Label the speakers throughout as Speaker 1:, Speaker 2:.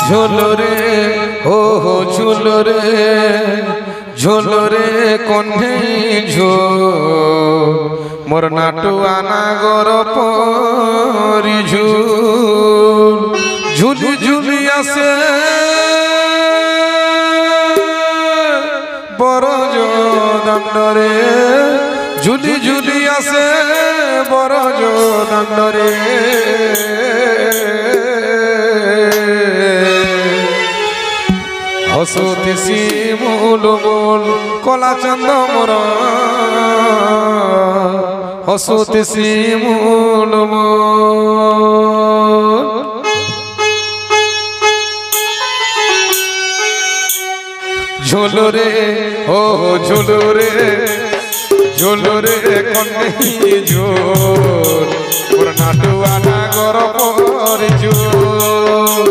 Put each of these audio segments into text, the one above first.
Speaker 1: ঝোলরে ও ঝোলরে ঝোলরে কণ্ঠেই ঝোল মোর নাটু আনাগর পরি ঝুল ঝুলি ঝুলি আসে বড় দাণ্ডরে ঝুলি ঝুলি আসে বড় দাণ্ডরে হসুতিসি মূল মূল কলা চন্দ মোর হসুতিসি মূল মূল ঝোলরে ও ঝোলরে ঝোলরে কন্যি ঝোল মোর নাটু আনাগর পরি ঝোল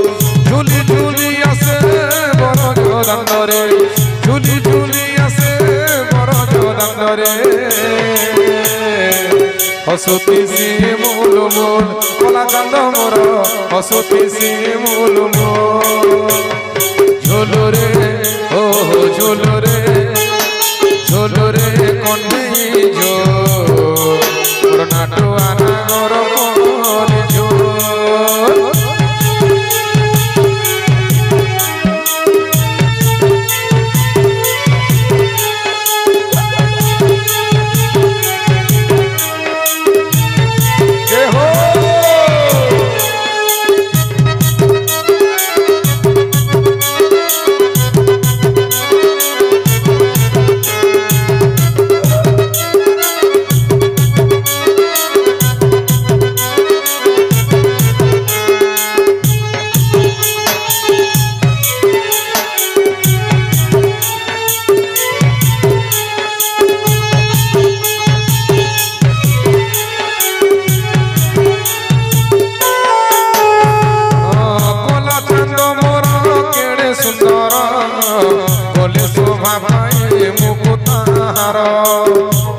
Speaker 1: ঝুলি ঝুলি আসে বড় দাণ্ডরে ঝুলি ঝুলি আসে বড় দাণ্ডরে হসুতিসি মূল মূল কলা চান্দ মোর হসুতিসি মূল মূল ঝোলরে ও ঝোলরে ঝোলরে কণ্ঠেই ঝোল নাটু আনাগর পরি ঝোল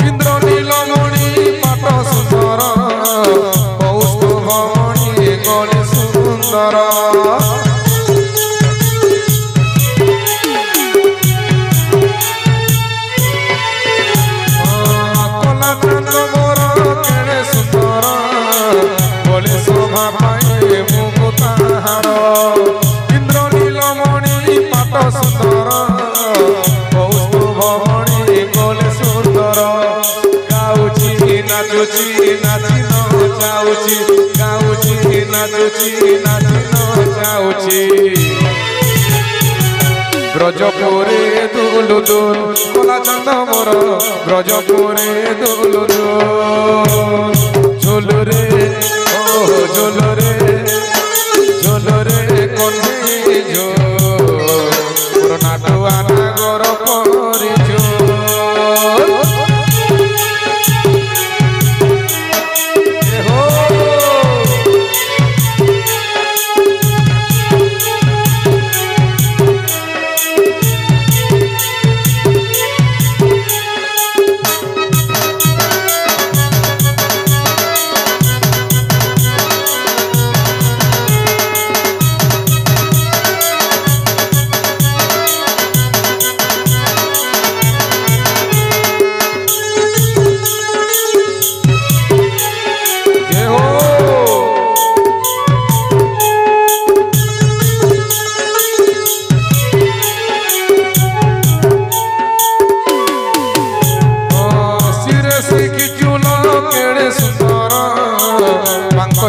Speaker 1: ইন্দ্র নীলমণি পাট সুন্দর কৌস্তভমণি গলে সুন্দর কলা চান্দ মোর কেড়ে সুন্দর গলে শোভা পায় মুখ তাহার ইন্দ্র নীলমণি পাট সুন্দর কৌস্তভমণি গলে সুন্দর গাউছি নাচুছি নাচি নাচাউছি গাউছি নাচুছি নাচি নাচাউছি ব্রজপুরে দুলু দুল কলা চান্দ মোর ব্রজপুরে দুলু দুল ঝোলরে ও ঝোলরে ঝোলরে কণ্ঠেই ঝোল মোর নাটু আনাগর পরি ঝোল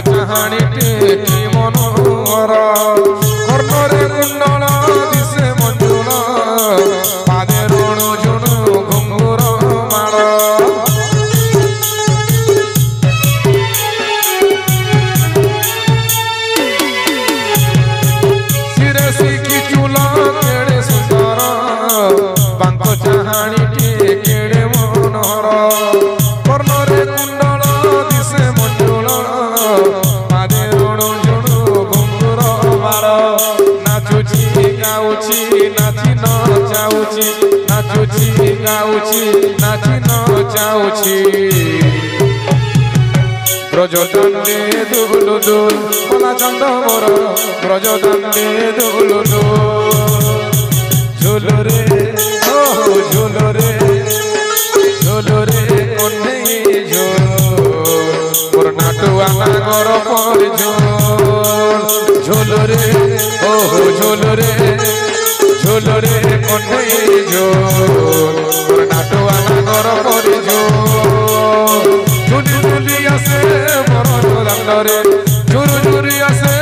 Speaker 1: চাহানি টেকি মনোহর কর্ণরে কুণ্ডল দিশে মঞ্জুল পাদে রণু জুণু ঘুঙ্গুর মাল শিরে শিখি চুল কেড়ে সুন্দর বাঙ্ক চাহানি কেড়ে মনোহর কর্ণরে কুণ্ডল দিশে মঞ্জুল পাদে রণু জুণু ঘুঙ্গুর মাল নাচুছি গাউছি নাচি নাচাউছি নাচুছি গাউছি নাচি নাচাউছি ব্রজদণ্ডে দুলু দুল কলা চন্দ মোর ব্রজ দাণ্ডে দুলুলু ঝুলুরে ও ঝুলুরে ঝুলুরে কন্যে ঝুল মোর নাটুয়া নাগর পর ঝুল ঝুলুরে ও ঝুলুরে ঝুলুরে কন্যে ঝুল মোর নাটুয়া নাগর পর ঝুল ঝুলি ঝুলি আসে বড় দাণ্ডরে ঝুরু ঝুরি আসে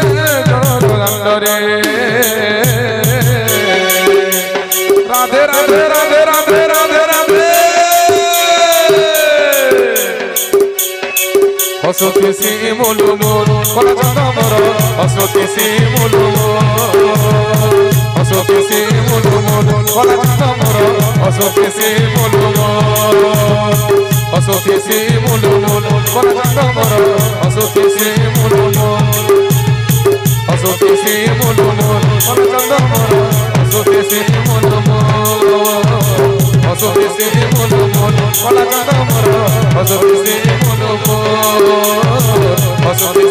Speaker 1: বড় দাণ্ডরে রাধে রাধে রাধে রাধে রাধে রাধে হসতি শিমুলু মোর কলা চন্দ মোর হসতি শিমুলু হসতি শিমুলু মোর কলা চন্দ মোর হসতি শিমুলু হসতি শিমুলু মোর কলা চন্দ মোর হসতি শিমুলু হসতি শিমুলু মোর কলা চন্দ মোর হসতি শিমুলু হসতি শিমুলু মোর কলা চন্দ মোর হসতি শিমুলু হসতি